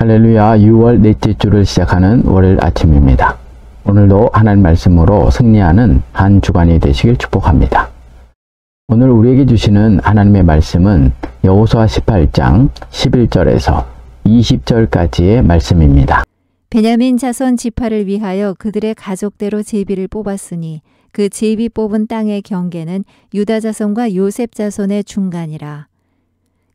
할렐루야, 6월 넷째 주를 시작하는 월요일 아침입니다. 오늘도 하나님 말씀으로 승리하는 한 주간이 되시길 축복합니다. 오늘 우리에게 주시는 하나님의 말씀은 여호수아 18장 11절에서 20절까지의 말씀입니다. 베냐민 자손 지파를 위하여 그들의 가족대로 제비를 뽑았으니 그 제비 뽑은 땅의 경계는 유다 자손과 요셉 자손의 중간이라.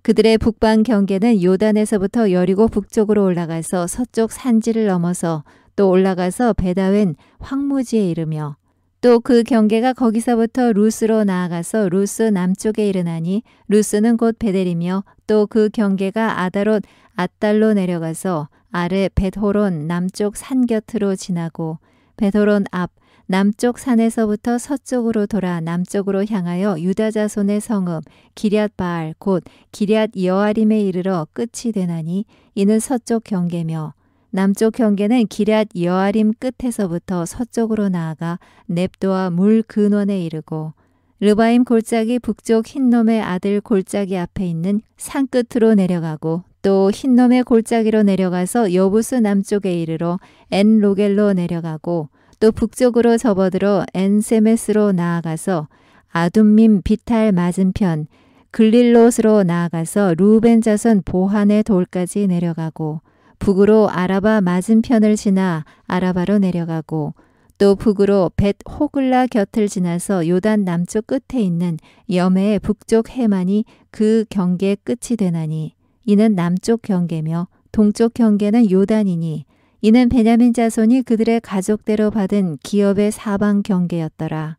그들의 북방 경계는 요단에서부터 여리고 북쪽으로 올라가서 서쪽 산지를 넘어서 또 올라가서 베다웬 황무지에 이르며 또 그 경계가 거기서부터 루스로 나아가서 루스 남쪽에 이르나니 루스는 곧 베델이며 또 그 경계가 아다롯 앗달로 내려가서 아래 벳호론 남쪽 산 곁으로 지나고 벳호론 앞 남쪽 산에서부터 서쪽으로 돌아 남쪽으로 향하여 유다 자손의 성읍 기럇 바알 곧 기럇 여아림에 이르러 끝이 되나니 이는 서쪽 경계며 남쪽 경계는 기럇 여아림 끝에서부터 서쪽으로 나아가 넵도와 물 근원에 이르고 르바임 골짜기 북쪽 흰놈의 아들 골짜기 앞에 있는 산 끝으로 내려가고 또 흰놈의 골짜기로 내려가서 여부스 남쪽에 이르러 엔로겔로 내려가고 또 북쪽으로 접어들어 엔세메스로 나아가서 아둠밈 비탈 맞은편 글릴롯으로 나아가서 루벤 자손 보한의 돌까지 내려가고 북으로 아라바 맞은편을 지나 아라바로 내려가고 또 북으로 벳 호글라 곁을 지나서 요단 남쪽 끝에 있는 여메의 북쪽 해만이 그 경계 끝이 되나니 이는 남쪽 경계며 동쪽 경계는 요단이니 이는 베냐민 자손이 그들의 가족대로 받은 기업의 사방 경계였더라.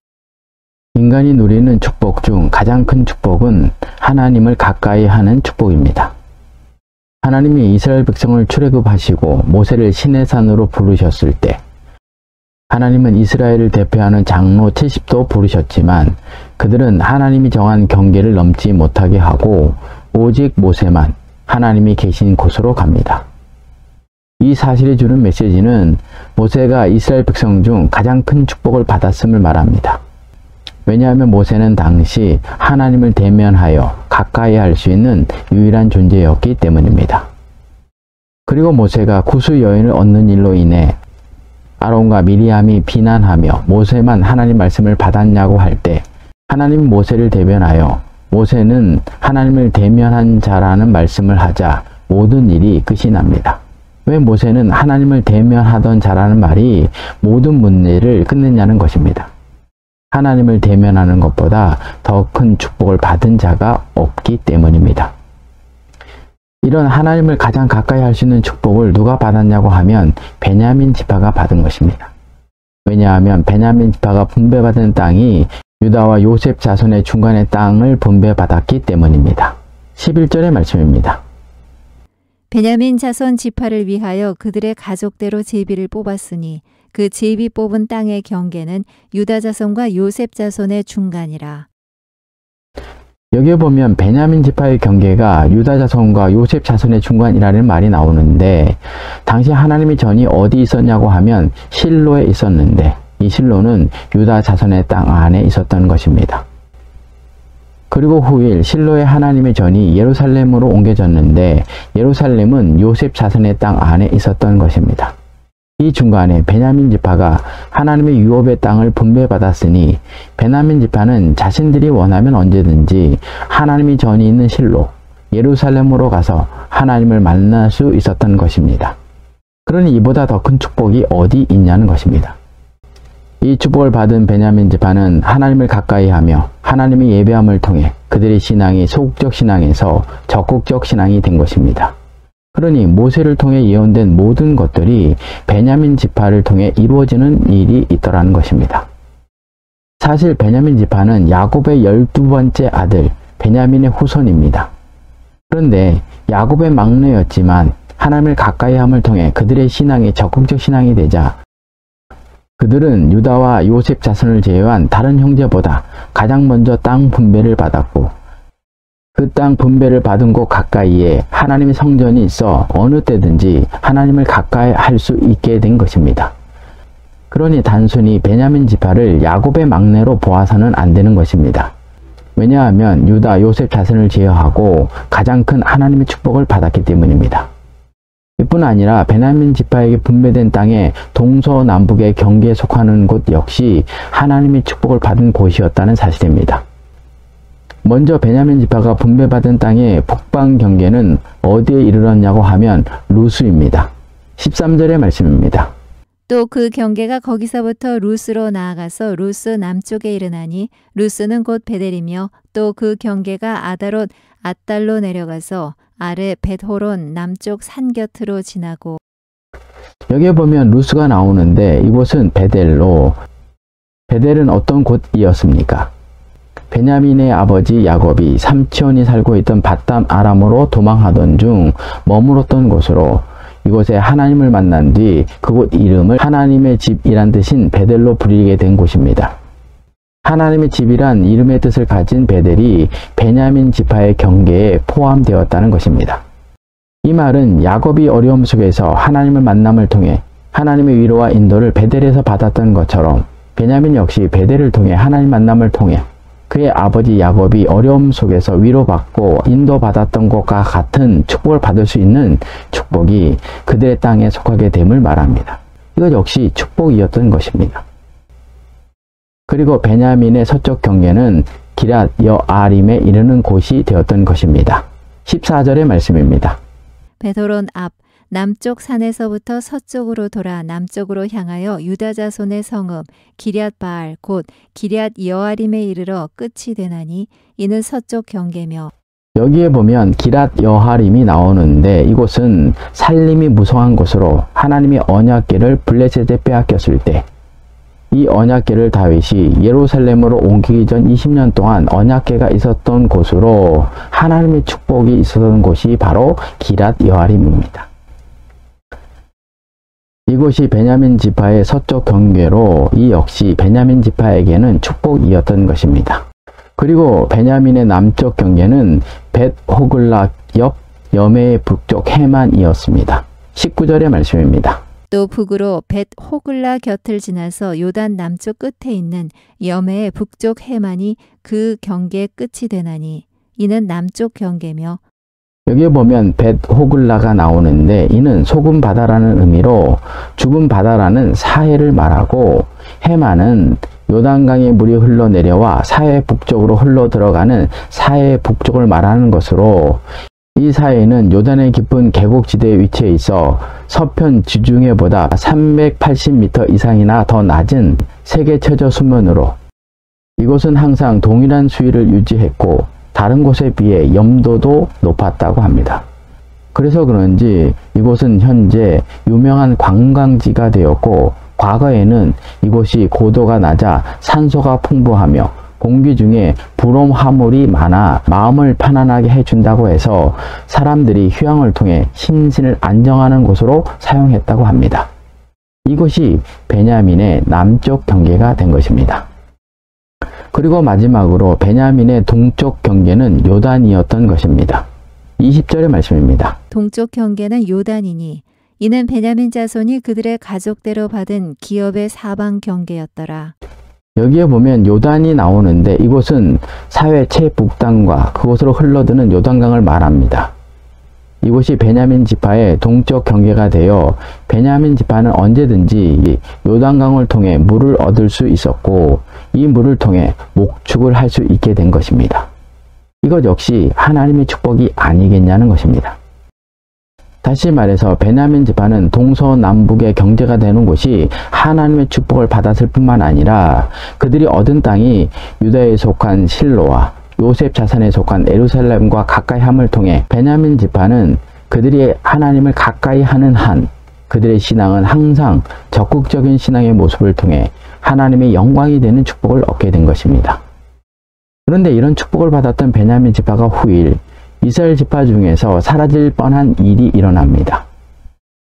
인간이 누리는 축복 중 가장 큰 축복은 하나님을 가까이 하는 축복입니다. 하나님이 이스라엘 백성을 출애굽하시고 모세를 시내산으로 부르셨을 때 하나님은 이스라엘을 대표하는 장로 70도 부르셨지만 그들은 하나님이 정한 경계를 넘지 못하게 하고 오직 모세만 하나님이 계신 곳으로 갑니다. 이 사실이 주는 메시지는 모세가 이스라엘 백성 중 가장 큰 축복을 받았음을 말합니다. 왜냐하면 모세는 당시 하나님을 대면하여 가까이 할 수 있는 유일한 존재였기 때문입니다. 그리고 모세가 구수 여인을 얻는 일로 인해 아론과 미리암이 비난하며 모세만 하나님 말씀을 받았냐고 할 때 하나님 모세를 대변하여 모세는 하나님을 대면한 자라는 말씀을 하자 모든 일이 끝이 납니다. 왜 모세는 하나님을 대면하던 자라는 말이 모든 문제를 끝냈냐는 것입니다. 하나님을 대면하는 것보다 더 큰 축복을 받은 자가 없기 때문입니다. 이런 하나님을 가장 가까이 할 수 있는 축복을 누가 받았냐고 하면 베냐민 지파가 받은 것입니다. 왜냐하면 베냐민 지파가 분배받은 땅이 유다와 요셉 자손의 중간의 땅을 분배받았기 때문입니다. 11절의 말씀입니다. 베냐민 자손 지파를 위하여 그들의 가족대로 제비를 뽑았으니 그 제비 뽑은 땅의 경계는 유다 자손과 요셉 자손의 중간이라. 여기에 보면 베냐민 지파의 경계가 유다 자손과 요셉 자손의 중간이라는 말이 나오는데 당시 하나님의 전이 어디 있었냐고 하면 실로에 있었는데 이 실로는 유다 자손의 땅 안에 있었던 것입니다. 그리고 후일 실로의 하나님의 전이 예루살렘으로 옮겨졌는데 예루살렘은 요셉 자손의 땅 안에 있었던 것입니다. 이 중간에 베냐민 지파가 하나님의 유업의 땅을 분배받았으니 베냐민 지파는 자신들이 원하면 언제든지 하나님의 전이 있는 실로 예루살렘으로 가서 하나님을 만날 수 있었던 것입니다. 그러니 이보다 더 큰 축복이 어디 있냐는 것입니다. 이 축복을 받은 베냐민 지파는 하나님을 가까이 하며 하나님의 예배함을 통해 그들의 신앙이 소극적 신앙에서 적극적 신앙이 된 것입니다. 그러니 모세를 통해 예언된 모든 것들이 베냐민 지파를 통해 이루어지는 일이 있더라는 것입니다. 사실 베냐민 지파는 야곱의 12번째 아들 베냐민의 후손입니다. 그런데 야곱의 막내였지만 하나님을 가까이 함을 통해 그들의 신앙이 적극적 신앙이 되자 그들은 유다와 요셉 자손을 제외한 다른 형제보다 가장 먼저 땅 분배를 받았고 그 땅 분배를 받은 곳 가까이에 하나님의 성전이 있어 어느 때든지 하나님을 가까이 할 수 있게 된 것입니다. 그러니 단순히 베냐민 지파를 야곱의 막내로 보아서는 안 되는 것입니다. 왜냐하면 유다, 요셉 자손을 제어하고 가장 큰 하나님의 축복을 받았기 때문입니다. 이뿐 아니라 베냐민 지파에게 분배된 땅의 동서남북의 경계에 속하는 곳 역시 하나님의 축복을 받은 곳이었다는 사실입니다. 먼저 베냐민 지파가 분배받은 땅의 북방 경계는 어디에 이르렀냐고 하면 루스입니다. 13절의 말씀입니다. 또 그 경계가 거기서부터 루스로 나아가서 루스 남쪽에 이르나니 루스는 곧 베델이며 또 그 경계가 아다롯 앗달로 내려가서 아르 벳호론 남쪽 산 곁으로 지나고. 여기에 보면 루스가 나오는데 이곳은 베델로, 베델은 어떤 곳이었습니까? 베냐민의 아버지 야곱이 삼촌이 살고 있던 밧담 아람으로 도망하던 중 머물었던 곳으로, 이곳에 하나님을 만난 뒤 그곳 이름을 하나님의 집이란 뜻인 베델로 부르게 된 곳입니다. 하나님의 집이란 이름의 뜻을 가진 베델이 베냐민 지파의 경계에 포함되었다는 것입니다. 이 말은 야곱이 어려움 속에서 하나님의 만남을 통해 하나님의 위로와 인도를 베델에서 받았던 것처럼 베냐민 역시 베델을 통해 하나님 만남을 통해 그의 아버지 야곱이 어려움 속에서 위로받고 인도받았던 것과 같은 축복을 받을 수 있는 축복이 그들의 땅에 속하게 됨을 말합니다. 이것 역시 축복이었던 것입니다. 그리고 베냐민의 서쪽 경계는 기럇 여아림에 이르는 곳이 되었던 것입니다. 14절의 말씀입니다. 벳호론 앞 남쪽 산에서부터 서쪽으로 돌아 남쪽으로 향하여 유다 자손의 성읍 기럇 바알 곧 기럇 여아림에 이르러 끝이 되나니 이는 서쪽 경계며. 여기에 보면 기럇 여아림이 나오는데 이곳은 살림이 무성한 곳으로 하나님의 언약궤를 블레셋에 빼앗겼을 때 이 언약궤를 다윗이 예루살렘으로 옮기기 전 20년 동안 언약궤가 있었던 곳으로 하나님의 축복이 있었던 곳이 바로 기럇 여아림입니다. 이곳이 베냐민 지파의 서쪽 경계로 이 역시 베냐민 지파에게는 축복이었던 것입니다. 그리고 베냐민의 남쪽 경계는 벳 호글라 옆 여메의 북쪽 해만이었습니다. 19절의 말씀입니다. 또 북으로 벳 호글라 곁을 지나서 요단 남쪽 끝에 있는 여메의 북쪽 해만이 그 경계 끝이 되나니 이는 남쪽 경계며. 여기에 보면 벳 호글라가 나오는데 이는 소금 바다라는 의미로 죽은 바다라는 사해를 말하고 해만은 요단강의 물이 흘러내려와 사해 북쪽으로 흘러 들어가는 사해 북쪽을 말하는 것으로 이 사해는 요단의 깊은 계곡지대에 위치해 있어 서편 지중해보다 380m 이상이나 더 낮은 세계 최저 수면으로 이곳은 항상 동일한 수위를 유지했고 다른 곳에 비해 염도도 높았다고 합니다. 그래서 그런지 이곳은 현재 유명한 관광지가 되었고 과거에는 이곳이 고도가 낮아 산소가 풍부하며 공기 중에 브롬 화물이 많아 마음을 편안하게 해준다고 해서 사람들이 휴양을 통해 심신을 안정하는 곳으로 사용했다고 합니다. 이곳이 베냐민의 남쪽 경계가 된 것입니다. 그리고 마지막으로 베냐민의 동쪽 경계는 요단이었던 것입니다. 20절의 말씀입니다. 동쪽 경계는 요단이니 이는 베냐민 자손이 그들의 가족대로 받은 기업의 사방 경계였더라. 여기에 보면 요단이 나오는데 이곳은 사회 최북단과 그곳으로 흘러드는 요단강을 말합니다. 이곳이 베냐민 지파의 동쪽 경계가 되어 베냐민 지파는 언제든지 요단강을 통해 물을 얻을 수 있었고 이 물을 통해 목축을 할 수 있게 된 것입니다. 이것 역시 하나님의 축복이 아니겠냐는 것입니다. 다시 말해서 베냐민 지파는 동서남북의 경제가 되는 곳이 하나님의 축복을 받았을 뿐만 아니라 그들이 얻은 땅이 유다에 속한 실로와 요셉 자손에 속한 예루살렘과 가까이 함을 통해 베냐민 지파는 그들이 하나님을 가까이 하는 한 그들의 신앙은 항상 적극적인 신앙의 모습을 통해 하나님의 영광이 되는 축복을 얻게 된 것입니다. 그런데 이런 축복을 받았던 베냐민 지파가 후일 이스라엘 지파 중에서 사라질 뻔한 일이 일어납니다.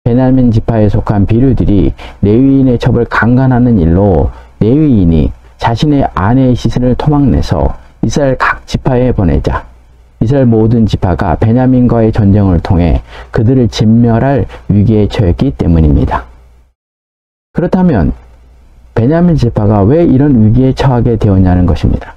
베냐민 지파에 속한 비류들이 레위인의 첩을 강간하는 일로 레위인이 자신의 아내의 시신을 토막내서 이스라엘 각 지파에 보내자 이스라엘 모든 지파가 베냐민과의 전쟁을 통해 그들을 진멸할 위기에 처했기 때문입니다. 그렇다면 베냐민 지파가 왜 이런 위기에 처하게 되었냐는 것입니다.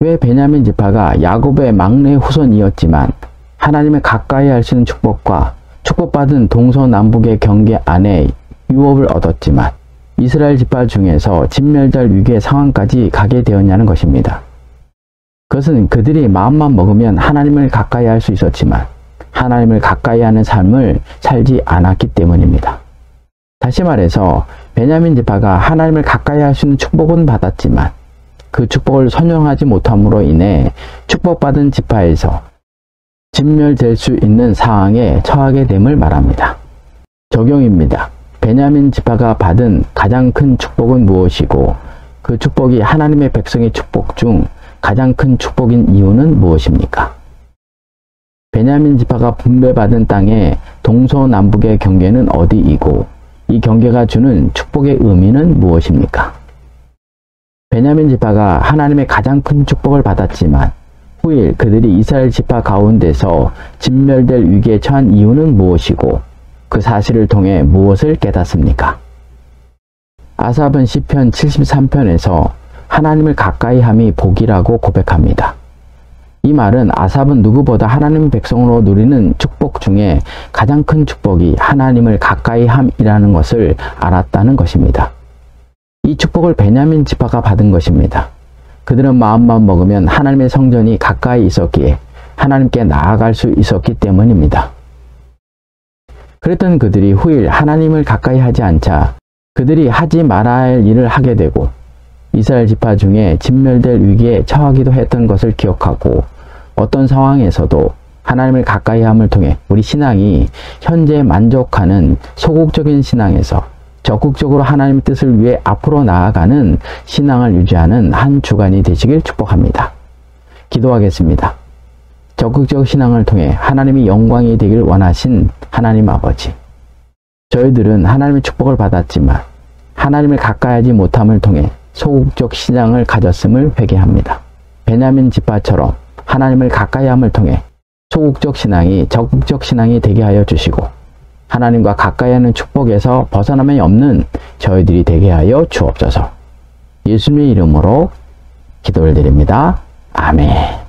왜 베냐민 지파가 야곱의 막내 후손이었지만 하나님의 가까이 할 수 있는 축복과 축복받은 동서남북의 경계 안에 유업을 얻었지만 이스라엘 지파 중에서 진멸될 위기의 상황까지 가게 되었냐는 것입니다. 그것은 그들이 마음만 먹으면 하나님을 가까이 할 수 있었지만 하나님을 가까이 하는 삶을 살지 않았기 때문입니다. 다시 말해서 베냐민 지파가 하나님을 가까이 할 수 있는 축복은 받았지만 그 축복을 선용하지 못함으로 인해 축복받은 지파에서 진멸될 수 있는 상황에 처하게 됨을 말합니다. 적용입니다. 베냐민 지파가 받은 가장 큰 축복은 무엇이고 그 축복이 하나님의 백성의 축복 중 가장 큰 축복인 이유는 무엇입니까? 베냐민 지파가 분배받은 땅의 동서남북의 경계는 어디이고 이 경계가 주는 축복의 의미는 무엇입니까? 베냐민 지파가 하나님의 가장 큰 축복을 받았지만 후일 그들이 이스라엘 지파 가운데서 진멸될 위기에 처한 이유는 무엇이고 그 사실을 통해 무엇을 깨닫습니까? 아삽은 시편 73편에서 하나님을 가까이 함이 복이라고 고백합니다. 이 말은 아삽은 누구보다 하나님 백성으로 누리는 축복 중에 가장 큰 축복이 하나님을 가까이 함이라는 것을 알았다는 것입니다. 이 축복을 베냐민 지파가 받은 것입니다. 그들은 마음만 먹으면 하나님의 성전이 가까이 있었기에 하나님께 나아갈 수 있었기 때문입니다. 그랬던 그들이 후일 하나님을 가까이 하지 않자 그들이 하지 말아야 할 일을 하게 되고 이스라엘 지파 중에 진멸될 위기에 처하기도 했던 것을 기억하고 어떤 상황에서도 하나님을 가까이 함을 통해 우리 신앙이 현재 만족하는 소극적인 신앙에서 적극적으로 하나님의 뜻을 위해 앞으로 나아가는 신앙을 유지하는 한 주간이 되시길 축복합니다. 기도하겠습니다. 적극적 신앙을 통해 하나님의 영광이 되길 원하신 하나님 아버지, 저희들은 하나님의 축복을 받았지만 하나님을 가까이 하지 못함을 통해 소극적 신앙을 가졌음을 회개합니다. 베냐민 지파처럼 하나님을 가까이 함을 통해 소극적 신앙이 적극적 신앙이 되게 하여 주시고 하나님과 가까이 하는 축복에서 벗어남이 없는 저희들이 되게 하여 주옵소서. 예수님의 이름으로 기도를 드립니다. 아멘.